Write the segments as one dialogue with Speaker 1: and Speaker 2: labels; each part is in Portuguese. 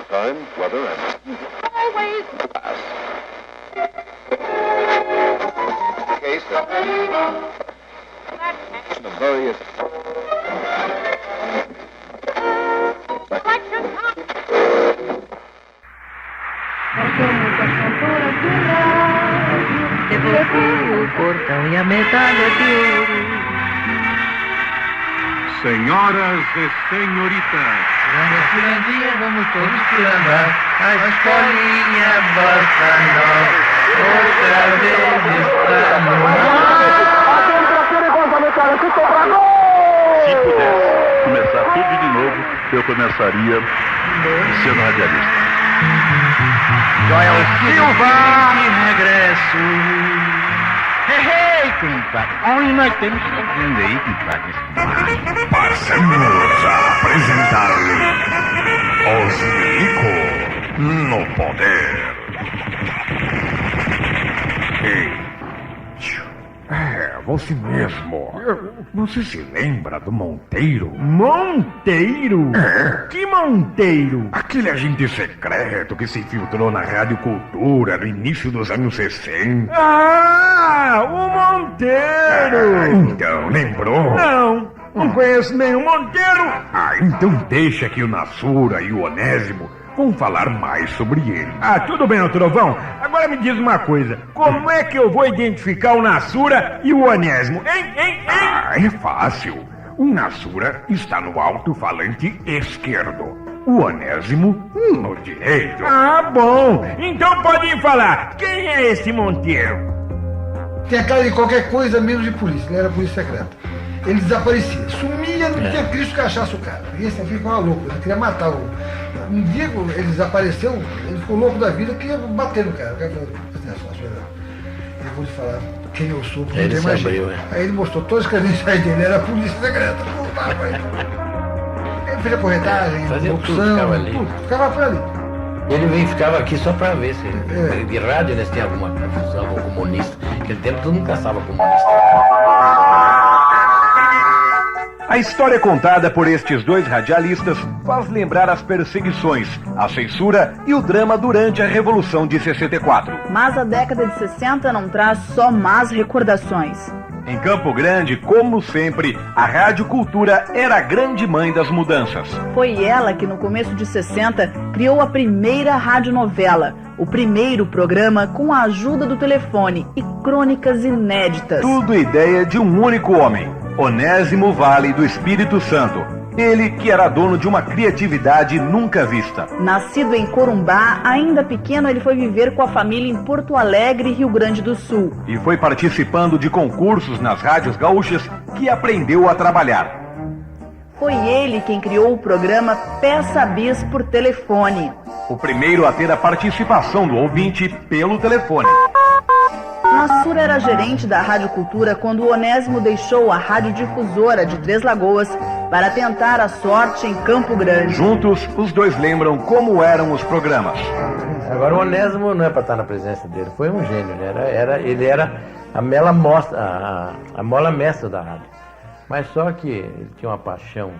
Speaker 1: time, weather, and always pass. Case of various
Speaker 2: Devolvi o portão e a medalha de ouro.
Speaker 3: Senhoras e senhoritas,
Speaker 2: Vamos Cirandinha, vamos todos cirandar. A escolinha bossa nova, outra vez está no ar.
Speaker 4: Se pudesse começar tudo de novo, eu começaria sendo radialista.
Speaker 2: Joel Silva de regresso. Hey, compadre. Onde nós temos que vendo aí, compadre?
Speaker 5: Passamos a apresentar-lhe os Milico no poder. Você mesmo. Você se lembra do Monteiro?
Speaker 6: Monteiro?
Speaker 5: É.
Speaker 6: Que Monteiro?
Speaker 5: Aquele agente secreto que se infiltrou na Rádio Cultura no início dos anos 60.
Speaker 6: Ah, o Monteiro!
Speaker 5: Então, lembrou?
Speaker 6: Não conheço nenhum Monteiro.
Speaker 5: Então deixa que o Nassura e o Onésimo vão falar mais sobre ele.
Speaker 6: Tudo bem, ô Trovão. Agora me diz uma coisa. Como é que eu vou identificar o Nassura e o Onésimo? Hein?
Speaker 5: É fácil. O Nassura está no alto-falante esquerdo. O Onésimo no direito.
Speaker 6: Bom. Então pode falar. Quem é esse Monteiro?
Speaker 7: Tem a cara de qualquer coisa menos de polícia. Ele era polícia secreta. Ele desaparecia. Sumia, não tinha Cristo que achasse o cara. E esse aqui ficava louco. Ele queria matar o... Um dia ele desapareceu, ele ficou louco da vida, queria bater no cara. O cara falou, eu vou te falar quem eu sou, porque não tem mais jeito. Aí ele mostrou todas as credenciais dele, era a polícia secreta. Ele fez a corretagem,
Speaker 2: fazia
Speaker 7: opção,
Speaker 2: tudo, ficava ali.
Speaker 7: Ficava por ali.
Speaker 2: Ele ficava aqui só pra ver se de rádio eles têm alguma confusão com comunista. Naquele tempo todo mundo caçava comunista.
Speaker 8: A história contada por estes dois radialistas faz lembrar as perseguições, a censura e o drama durante a Revolução de 64.
Speaker 9: Mas a década de 60 não traz só más recordações.
Speaker 8: Em Campo Grande, como sempre, a Rádio Cultura era a grande mãe das mudanças.
Speaker 9: Foi ela que no começo de 60 criou a primeira radionovela, o primeiro programa com a ajuda do telefone e crônicas inéditas.
Speaker 8: Tudo ideia de um único homem, Onésimo Vale do Espírito Santo. Ele que era dono de uma criatividade nunca vista.
Speaker 9: Nascido em Corumbá, ainda pequeno ele foi viver com a família em Porto Alegre, Rio Grande do Sul.
Speaker 8: E foi participando de concursos nas rádios gaúchas que aprendeu a trabalhar.
Speaker 9: Foi ele quem criou o programa Peça Bis por telefone.
Speaker 8: O primeiro a ter a participação do ouvinte pelo telefone.
Speaker 9: Nassura era gerente da Rádio Cultura quando o Onésimo deixou a radiodifusora de Três Lagoas para tentar a sorte em Campo Grande.
Speaker 8: Juntos, os dois lembram como eram os programas.
Speaker 2: Agora o Onésimo não é para estar na presença dele, foi um gênio, né? Ele era a mola mestra da rádio. Mas só que ele tinha uma paixão,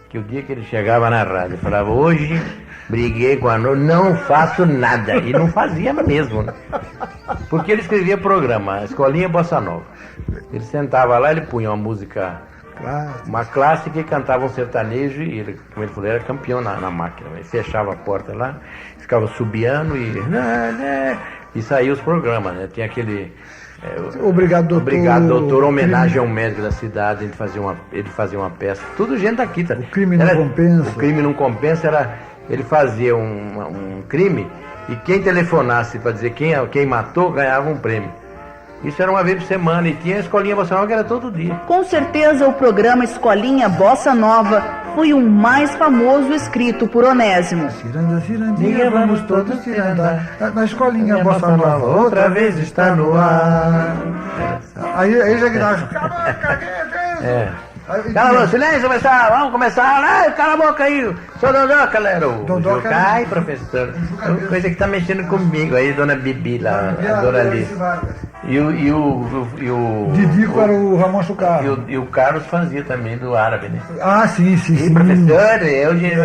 Speaker 2: que o dia que ele chegava na rádio, ele falava, hoje briguei com a noite, não faço nada. E não fazia mesmo, né? Porque ele escrevia programa, a Escolinha Bossa Nova. Ele sentava lá, ele punha uma música, uma clássica e cantava um sertanejo, e ele, como ele falou, era campeão na máquina. Ele fechava a porta lá, ficava subiando e saía os programas, né? Tinha aquele...
Speaker 7: Obrigado, doutor.
Speaker 2: Obrigado, doutor. Homenagem a um médico da cidade. Ele fazia uma peça. Tudo gente daqui, tá?
Speaker 7: O crime não compensa.
Speaker 2: O crime não compensa era... Ele fazia um crime e quem telefonasse para dizer quem matou ganhava um prêmio. Isso era uma vez por semana e tinha a Escolinha Bossa Nova que era todo dia.
Speaker 9: Com certeza o programa Escolinha Bossa Nova foi o mais famoso escrito por Onésimo.
Speaker 7: Ciranda, cirandinha, vamos todos cirandar. Na Escolinha Bossa Nova, outra vez está no ar. Aí já gritava.
Speaker 2: Silêncio, vamos começar. Cala a boca aí. Sou Dondoca, era o
Speaker 7: Dondoca.
Speaker 2: Ai, professor. Coisa que tá mexendo comigo aí, dona Bibi lá, a Doralice. E o
Speaker 7: Didico era o Ramon Chucarro.
Speaker 2: E o Carlos fazia também do árabe, né?
Speaker 7: Ah, sim.
Speaker 2: E professor,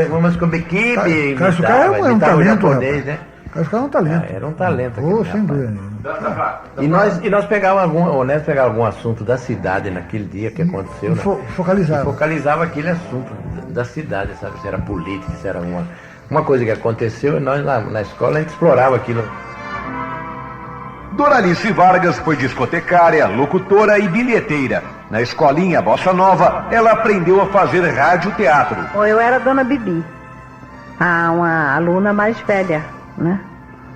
Speaker 2: vamos com a equipe.
Speaker 7: Carlos Chucarro é um talento,
Speaker 2: japonês, né?
Speaker 7: Carlos Chucarro é um talento.
Speaker 2: Era um talento.
Speaker 7: Oh,
Speaker 2: aquele
Speaker 7: sem
Speaker 2: rapaz.
Speaker 7: dúvida.
Speaker 2: E nós pegávamos o Onésio pegava algum assunto da cidade naquele dia que aconteceu, né?
Speaker 7: Focalizava.
Speaker 2: E focalizava aquele assunto da cidade, sabe? Se era política, se era uma coisa que aconteceu, e nós na escola a gente explorava aquilo.
Speaker 8: Doralice Vargas foi discotecária, locutora e bilheteira. Na escolinha Bossa Nova, ela aprendeu a fazer rádio-teatro.
Speaker 10: Eu era a dona Bibi, uma aluna mais velha, né?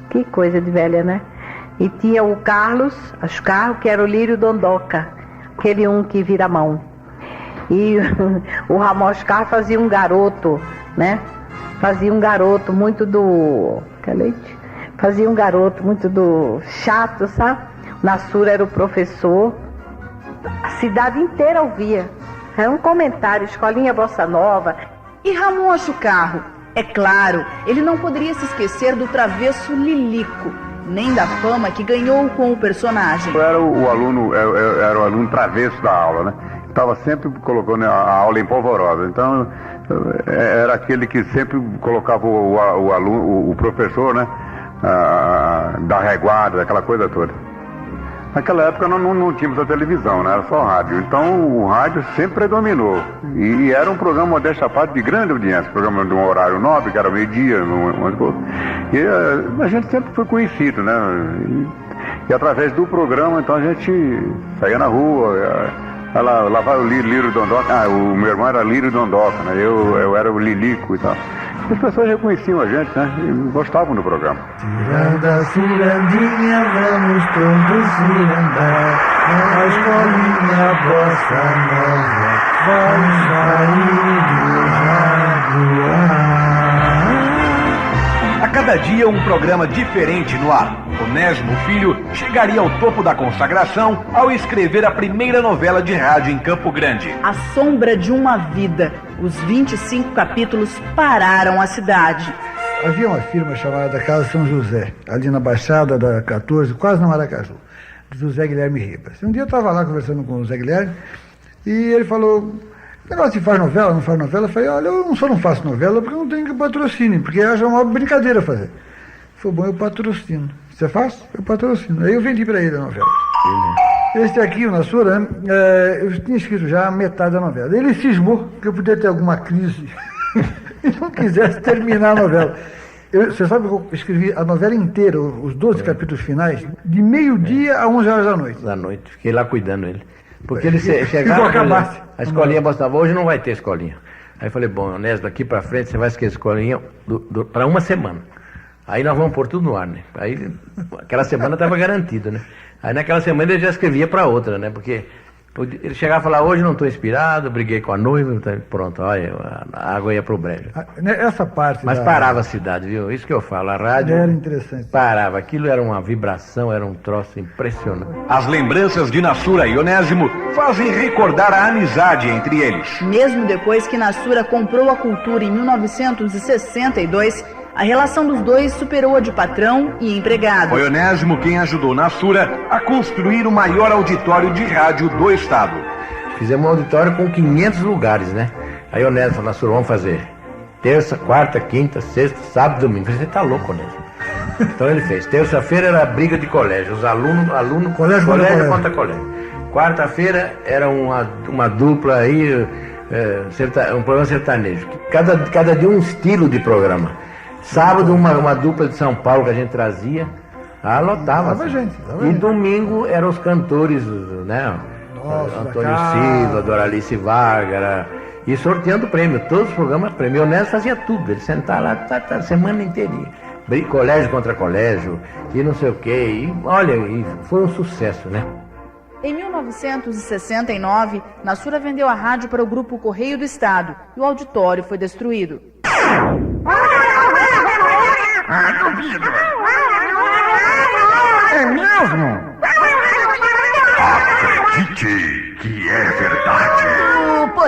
Speaker 10: Que coisa de velha, né? E tinha o Carlos, que era o Lírio Dondoca, aquele que vira a mão. E o Ramon Oscar fazia um garoto, né? Fazia um garoto muito do... Quer leite? Fazia um garoto muito do chato, sabe? Nassura era o professor. A cidade inteira ouvia. Era um comentário, escolinha Bossa Nova.
Speaker 9: E Ramon Achucarro? É claro, ele não poderia se esquecer do travesso Lilico, nem da fama que ganhou com o personagem.
Speaker 1: Eu era o aluno travesso da aula, né? Estava sempre colocando a aula em polvorosa. Então, era aquele que sempre colocava o professor, né? Da reguarda, aquela coisa toda. Naquela época não tínhamos a televisão, né? Era só rádio. Então o rádio sempre predominou. E era um programa, modéstia à parte, de grande audiência. Programa de um horário nobre, que era meio-dia. E a gente sempre foi conhecido, né? E através do programa, então a gente saía na rua. Lá vai o Lírio Dondoca. O meu irmão era Lírio Dondoca, né? Eu era o Lilico e tal. As pessoas reconheciam a gente, né? E gostavam do programa.
Speaker 7: Tirando a cirandinha, vamos todos cirandar. Na escolinha Bossa Nova, vamos sair do Jaguar.
Speaker 8: A cada dia um programa diferente no ar. Onésimo Filho chegaria ao topo da consagração ao escrever a primeira novela de rádio em Campo Grande.
Speaker 9: A Sombra de uma Vida. Os 25 capítulos pararam a cidade.
Speaker 7: Havia uma firma chamada Casa São José, ali na Baixada da 14, quase no Maracaju, do José Guilherme Ribas. Um dia eu estava lá conversando com o José Guilherme e ele falou: negócio de faz novela, não faz novela? Eu falei: olha, eu só não faço novela porque eu não tenho que patrocínio, porque acho uma brincadeira fazer. Ele falou: bom, eu patrocino. Você faz? Eu patrocino. Aí eu vendi para ele a novela. Este aqui, o Nassura, eu tinha escrito já metade da novela. Ele cismou que eu podia ter alguma crise e não quisesse terminar a novela. Você sabe que eu escrevi a novela inteira, os 12 capítulos finais, de meio-dia a 11 horas da noite.
Speaker 2: Da noite, fiquei lá cuidando dele. Porque ele chegava, a escolinha Bossa Nova, hoje não vai ter escolinha. Aí eu falei: bom, Onésio, daqui pra frente você vai esquecer a escolinha para uma semana. Aí nós vamos pôr tudo no ar, né? Aí aquela semana estava garantida, né? Aí naquela semana ele já escrevia para outra, né? Porque ele chegava e falava: hoje não estou inspirado, briguei com a noiva, então, pronto, olha, a água ia pro brejo.
Speaker 7: Essa parte.
Speaker 2: Mas parava a cidade, viu? Isso que eu falo, a rádio
Speaker 7: era interessante.
Speaker 2: Parava, aquilo era uma vibração, era um troço impressionante.
Speaker 8: As lembranças de Nassura e Onésimo fazem recordar a amizade entre eles.
Speaker 9: Mesmo depois que Nassura comprou a Cultura em 1962, a relação dos dois superou a de patrão e empregado.
Speaker 8: Foi Onésimo quem ajudou Nassura a construir o maior auditório de rádio do estado.
Speaker 2: Fizemos um auditório com 500 lugares, né? Aí Onésimo falou: Nassura, vamos fazer terça, quarta, quinta, sexta, sábado, domingo. Eu falei: você tá louco, Onésimo? Então ele fez. Terça-feira era briga de colégio, os alunos colégio contra colégio. Quarta-feira era uma dupla aí, um programa sertanejo. Cada dia um estilo de programa. Sábado, uma dupla de São Paulo que a gente trazia, lotava.
Speaker 7: Gente.
Speaker 2: E domingo eram os cantores, né? Antônio Silva, Doralice Vargas, e sorteando prêmio. Todos os programas prêmio. O Onésimo fazia tudo, ele sentava lá a semana inteirinha. Colégio contra colégio, e não sei o quê. E olha, e foi um sucesso, né?
Speaker 9: Em 1969, Nassura vendeu a rádio para o Grupo Correio do Estado e o auditório foi destruído.
Speaker 5: Duvido. É mesmo? Acredite que é verdade.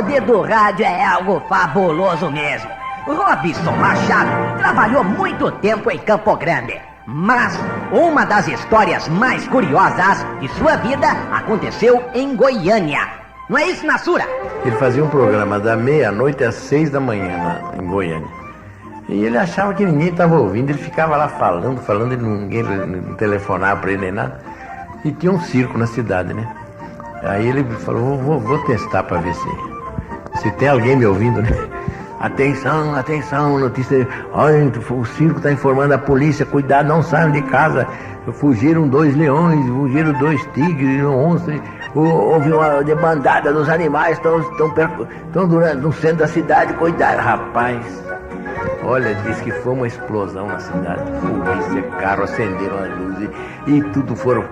Speaker 11: poder do rádio é algo fabuloso mesmo. Robson Machado trabalhou muito tempo em Campo Grande, mas uma das histórias mais curiosas de sua vida aconteceu em Goiânia. Não é isso, Nassura?
Speaker 2: Ele fazia um programa da meia-noite às 6 da manhã em Goiânia. E ele achava que ninguém estava ouvindo, ele ficava lá falando, e ninguém não telefonava para ele nem nada. E tinha um circo na cidade, né? Aí ele falou, vou testar para ver se tem alguém me ouvindo, né? Atenção, notícia. Olha, o circo está informando a polícia, cuidado, não saiam de casa. Fugiram 2 leões, fugiram 2 tigres, 1 onça. Houve uma debandada dos animais, estão no centro da cidade, cuidado, rapaz. Olha, disse que foi uma explosão na cidade. Polícia, carro, acenderam as luzes e tudo foram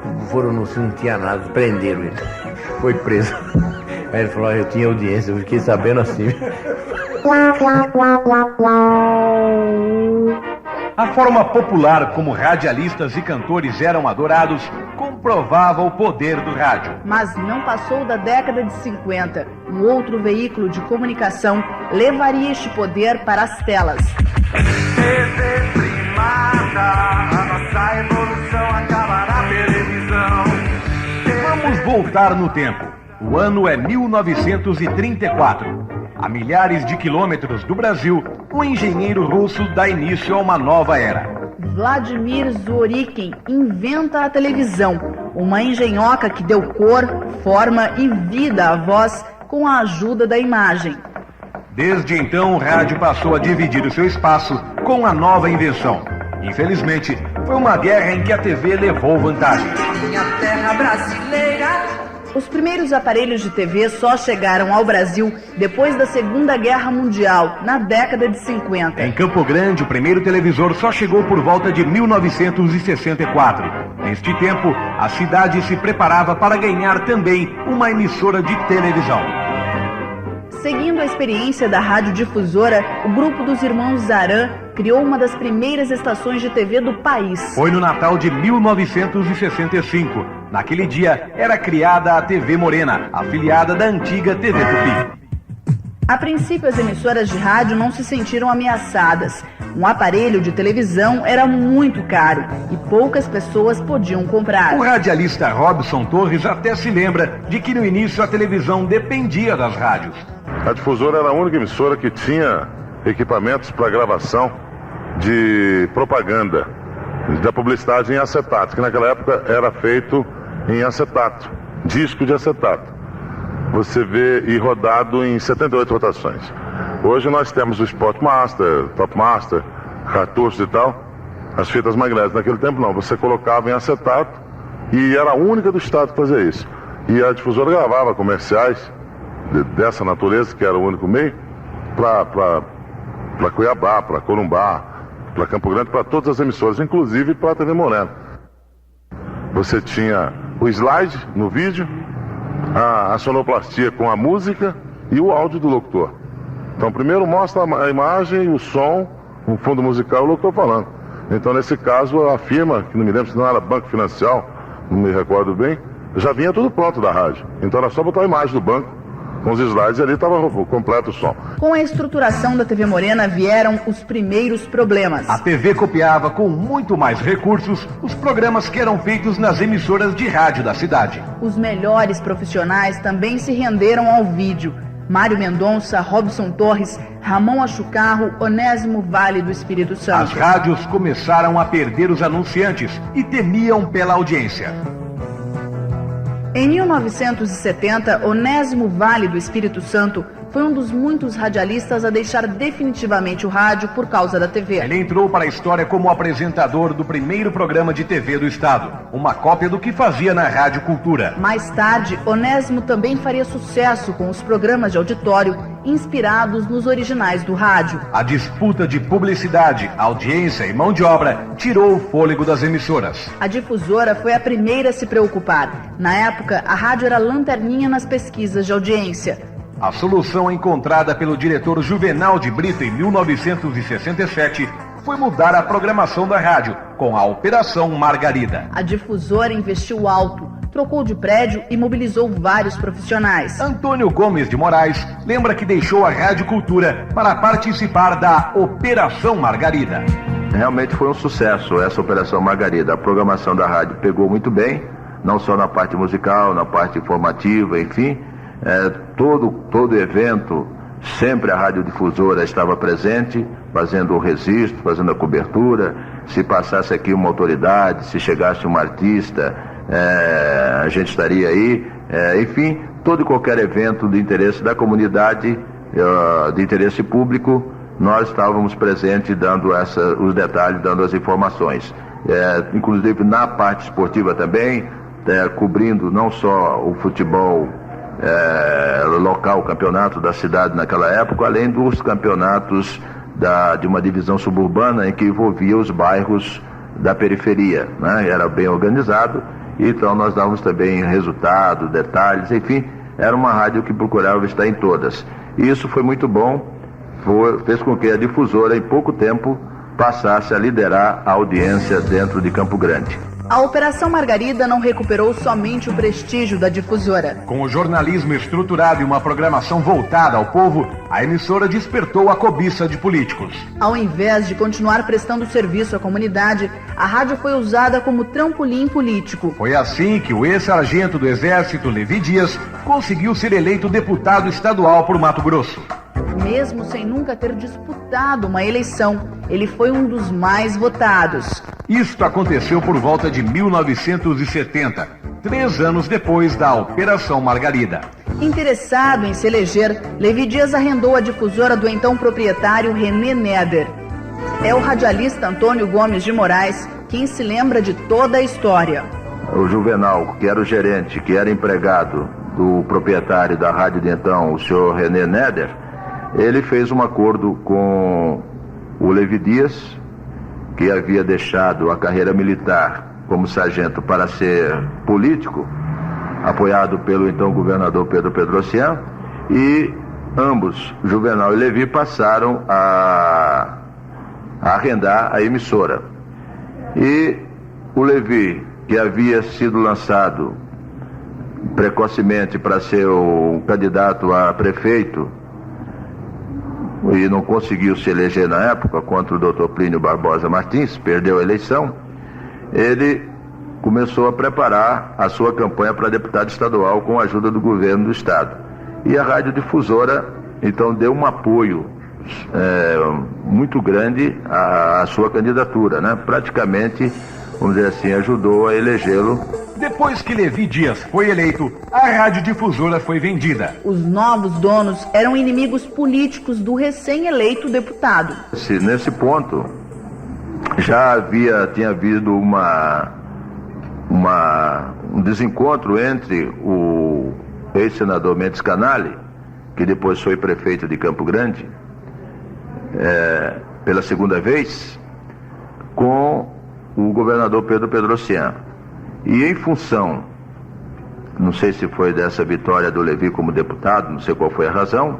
Speaker 2: não tinha nada, prenderam ele. Foi preso. Aí ele falou, eu tinha audiência, eu fiquei sabendo assim.
Speaker 8: A forma popular como radialistas e cantores eram adorados comprovava o poder do rádio.
Speaker 9: Mas não passou da década de 50. Um outro veículo de comunicação levaria este poder para as telas.
Speaker 3: A nossa evolução acaba na televisão.
Speaker 8: Vamos voltar no tempo. O ano é 1934. A milhares de quilômetros do Brasil, um engenheiro russo dá início a uma nova era.
Speaker 9: Vladimir Zworykin inventa a televisão, uma engenhoca que deu cor, forma e vida à voz com a ajuda da imagem.
Speaker 8: Desde então, o rádio passou a dividir o seu espaço com a nova invenção. Infelizmente, foi uma guerra em que a TV levou vantagem.
Speaker 3: Minha terra brasileira.
Speaker 9: Os primeiros aparelhos de TV só chegaram ao Brasil depois da Segunda Guerra Mundial, na década de 50.
Speaker 8: Em Campo Grande, o primeiro televisor só chegou por volta de 1964. Neste tempo, a cidade se preparava para ganhar também uma emissora de televisão.
Speaker 9: Seguindo a experiência da radiodifusora, o grupo dos irmãos Zaran criou uma das primeiras estações de TV do país.
Speaker 8: Foi no Natal de 1965. Naquele dia, era criada a TV Morena, afiliada da antiga TV Tupi.
Speaker 9: A princípio, as emissoras de rádio não se sentiram ameaçadas. Um aparelho de televisão era muito caro e poucas pessoas podiam comprar.
Speaker 8: O radialista Robson Torres até se lembra de que no início a televisão dependia das rádios.
Speaker 12: A difusora era a única emissora que tinha equipamentos para gravação de propaganda, da publicidade em acetato, que naquela época era feito em acetato, disco de acetato. Você vê e rodado em 78 rotações. Hoje nós temos o Spotmaster, Topmaster, cartuchos e tal, as fitas magnéticas. Naquele tempo não, você colocava em acetato e era a única do estado que fazia isso. E a difusora gravava comerciais dessa natureza, que era o único meio, para Cuiabá, para Corumbá, para Campo Grande, para todas as emissoras, inclusive para a TV Morena. Você tinha o slide no vídeo, a sonoplastia com a música e o áudio do locutor. Então primeiro mostra a imagem, o som, o fundo musical, o locutor falando. Então nesse caso a firma, que não me lembro se não era Banco Financial, não me recordo bem, já vinha tudo pronto da rádio. Então era só botar a imagem do banco com os slides, ali estava completo o som.
Speaker 9: Com a estruturação da TV Morena vieram os primeiros problemas.
Speaker 8: A TV copiava com muito mais recursos os programas que eram feitos nas emissoras de rádio da cidade.
Speaker 9: Os melhores profissionais também se renderam ao vídeo. Mário Mendonça, Robson Torres, Ramon Achucarro, Onésimo Vale do Espírito Santo.
Speaker 8: As rádios começaram a perder os anunciantes e temiam pela audiência.
Speaker 9: Em 1970, Onésimo Vale do Espírito Santo foi um dos muitos radialistas a deixar definitivamente o rádio por causa da TV.
Speaker 8: Ele entrou para a história como apresentador do primeiro programa de TV do estado, uma cópia do que fazia na Rádio Cultura.
Speaker 9: Mais tarde, Onésimo também faria sucesso com os programas de auditório inspirados nos originais do rádio.
Speaker 8: A disputa de publicidade, audiência e mão de obra tirou o fôlego das emissoras.
Speaker 9: A difusora foi a primeira a se preocupar. Na época, a rádio era lanterninha nas pesquisas de audiência.
Speaker 8: A solução encontrada pelo diretor Juvenal de Brito em 1967 foi mudar a programação da rádio, com a Operação Margarida.
Speaker 9: A difusora investiu alto, trocou de prédio e mobilizou vários profissionais.
Speaker 8: Antônio Gomes de Moraes lembra que deixou a Rádio Cultura para participar da Operação Margarida.
Speaker 13: Realmente foi um sucesso essa Operação Margarida. A programação da rádio pegou muito bem, não só na parte musical, na parte informativa, enfim. Todo evento, sempre a radiodifusora estava presente, fazendo o registro, fazendo a cobertura. Se passasse aqui uma autoridade, se chegasse um artista, a gente estaria aí. Enfim, todo e qualquer evento de interesse da comunidade, de interesse público, nós estávamos presentes dando os detalhes, dando as informações. Inclusive na parte esportiva também, cobrindo não só o futebol local, o campeonato da cidade naquela época, além dos campeonatos de uma divisão suburbana em que envolvia os bairros da periferia, né? Era bem organizado, então nós dávamos também resultados, detalhes, enfim, era uma rádio que procurava estar em todas. E isso foi muito bom, fez com que a difusora em pouco tempo passasse a liderar a audiência dentro de Campo Grande.
Speaker 9: A Operação Margarida não recuperou somente o prestígio da difusora.
Speaker 8: Com o jornalismo estruturado e uma programação voltada ao povo, a emissora despertou a cobiça de políticos.
Speaker 9: Ao invés de continuar prestando serviço à comunidade, a rádio foi usada como trampolim político.
Speaker 8: Foi assim que o ex-sargento do Exército, Levi Dias, conseguiu ser eleito deputado estadual por Mato Grosso.
Speaker 9: Mesmo sem nunca ter disputado uma eleição, ele foi um dos mais votados.
Speaker 8: Isto aconteceu por volta de 1970, 3 anos depois da Operação Margarida.
Speaker 9: Interessado em se eleger, Levi Dias arrendou a difusora do então proprietário René Neder. É o radialista Antônio Gomes de Moraes quem se lembra de toda a história.
Speaker 13: O Juvenal, que era o gerente, que era empregado do proprietário da rádio de então, o senhor René Neder, ele fez um acordo com o Levi Dias, que havia deixado a carreira militar como sargento para ser político, apoiado pelo então governador Pedro Pedrocian, e ambos, Juvenal e Levi, passaram a arrendar a emissora. E o Levi, que havia sido lançado precocemente para ser o candidato a prefeito, e não conseguiu se eleger na época contra o Dr. Plínio Barbosa Martins, perdeu a eleição, ele começou a preparar a sua campanha para deputado estadual com a ajuda do governo do estado. E a radiodifusora, então, deu um apoio muito grande à sua candidatura, né? Praticamente, vamos dizer assim, ajudou a elegê-lo.
Speaker 8: Depois que Levi Dias foi eleito, a radiodifusora foi vendida.
Speaker 9: Os novos donos eram inimigos políticos do recém-eleito deputado.
Speaker 13: Nesse ponto, já tinha havido um desencontro entre o ex-senador Mendes Canale, que depois foi prefeito de Campo Grande, pela segunda vez, com o governador Pedro Pedrocian. E em função, não sei se foi dessa vitória do Levi como deputado, não sei qual foi a razão,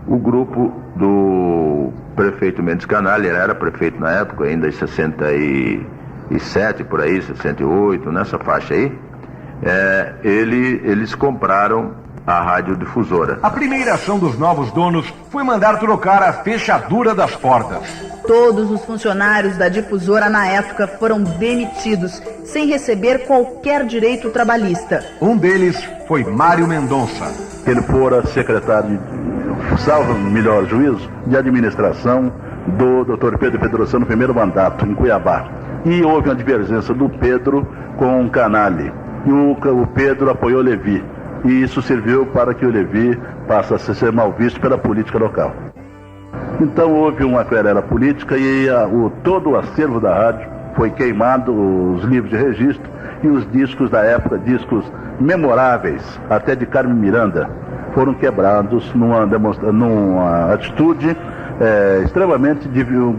Speaker 13: o grupo do prefeito Mendes Canale, ele era prefeito na época, ainda em 67, por aí, 68, nessa faixa aí, eles compraram a radiodifusora.
Speaker 8: A primeira ação dos novos donos foi mandar trocar a fechadura das portas.
Speaker 9: Todos os funcionários da difusora na época foram demitidos, sem receber qualquer direito trabalhista.
Speaker 8: Um deles foi Mário Mendonça.
Speaker 14: Ele fora secretário, salvo melhor juízo, de administração do Dr. Pedro Pedrocian no primeiro mandato, em Cuiabá. E houve uma divergência do Pedro com o Canale. E o Pedro apoiou Levi. E isso serviu para que o Levi passasse a ser mal visto pela política local. Então houve uma querela política e todo o acervo da rádio foi queimado, os livros de registro e os discos da época, discos memoráveis, até de Carmen Miranda, foram quebrados numa atitude extremamente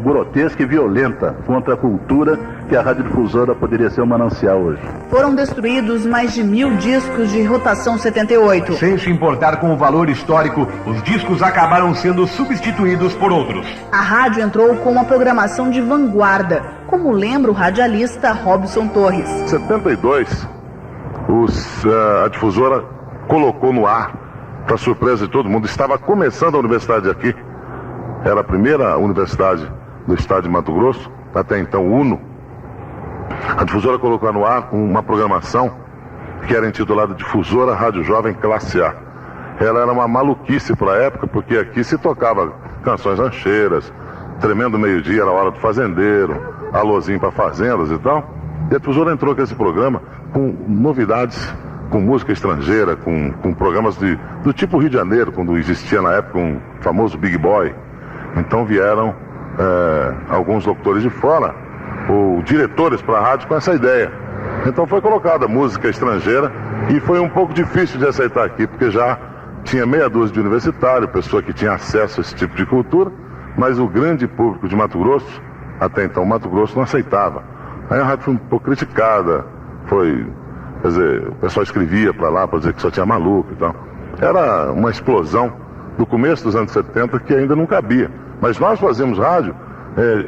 Speaker 14: grotesca e violenta contra a cultura que a radiodifusora poderia ser um manancial hoje.
Speaker 9: Foram destruídos mais de 1000 discos de rotação 78.
Speaker 8: Sem se importar com o valor histórico, os discos acabaram sendo substituídos por outros.
Speaker 9: A rádio entrou com uma programação de vanguarda, como lembra o radialista Robson Torres.
Speaker 12: Em 72, a difusora colocou no ar, para surpresa de todo mundo, estava começando a universidade aqui. Era a primeira universidade do estado de Mato Grosso, até então UNO. A difusora colocou no ar uma programação que era intitulada Difusora Rádio Jovem Classe A. Ela era uma maluquice para a época, porque aqui se tocava canções rancheiras, Tremendo Meio-Dia era a hora do fazendeiro, alôzinho para fazendas e tal. E a difusora entrou com esse programa com novidades, com música estrangeira, com programas do tipo Rio de Janeiro, quando existia na época um famoso Big Boy. Então vieram alguns locutores de fora, ou diretores para a rádio com essa ideia. Então foi colocada música estrangeira e foi um pouco difícil de aceitar aqui, porque já tinha meia dúzia de universitário, pessoa que tinha acesso a esse tipo de cultura, mas o grande público de Mato Grosso, até então Mato Grosso não aceitava. Aí a rádio foi um pouco criticada, quer dizer, o pessoal escrevia para lá para dizer que só tinha maluco e tal. Era uma explosão do começo dos anos 70 que ainda não cabia. Mas nós fazíamos rádio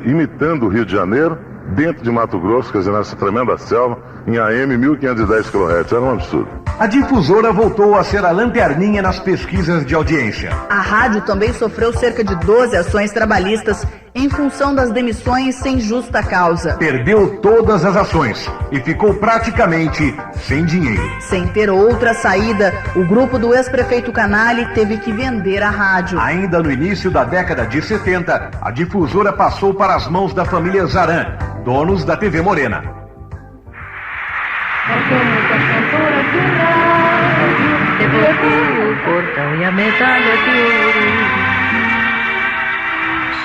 Speaker 12: imitando o Rio de Janeiro, dentro de Mato Grosso, quer dizer, nessa tremenda selva, em AM 1510 kHz. Era um absurdo.
Speaker 8: A difusora voltou a ser a lanterninha nas pesquisas de audiência.
Speaker 9: A rádio também sofreu cerca de 12 ações trabalhistas em função das demissões sem justa causa.
Speaker 8: Perdeu todas as ações e ficou praticamente sem dinheiro.
Speaker 9: Sem ter outra saída, o grupo do ex-prefeito Canali teve que vender a rádio.
Speaker 8: Ainda no início da década de 70, a difusora passou para as mãos da família Zaran, donos da TV Morena.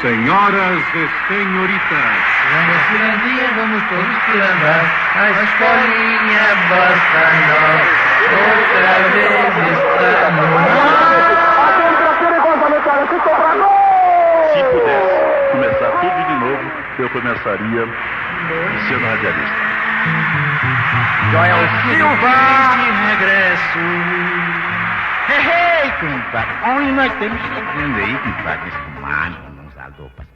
Speaker 3: Senhoras e senhoritas,
Speaker 2: vamos Pirandia, vamos todos Pirandar, a escolinha basta nós, outra vez está no
Speaker 4: Se pudesse começar tudo de novo, eu começaria sendo radialista.
Speaker 3: Joel Silva,
Speaker 2: de regresso.
Speaker 15: Hey, compadre, onde nós estamos chegando aí, compadre, nesse mar, vamos usar roupas.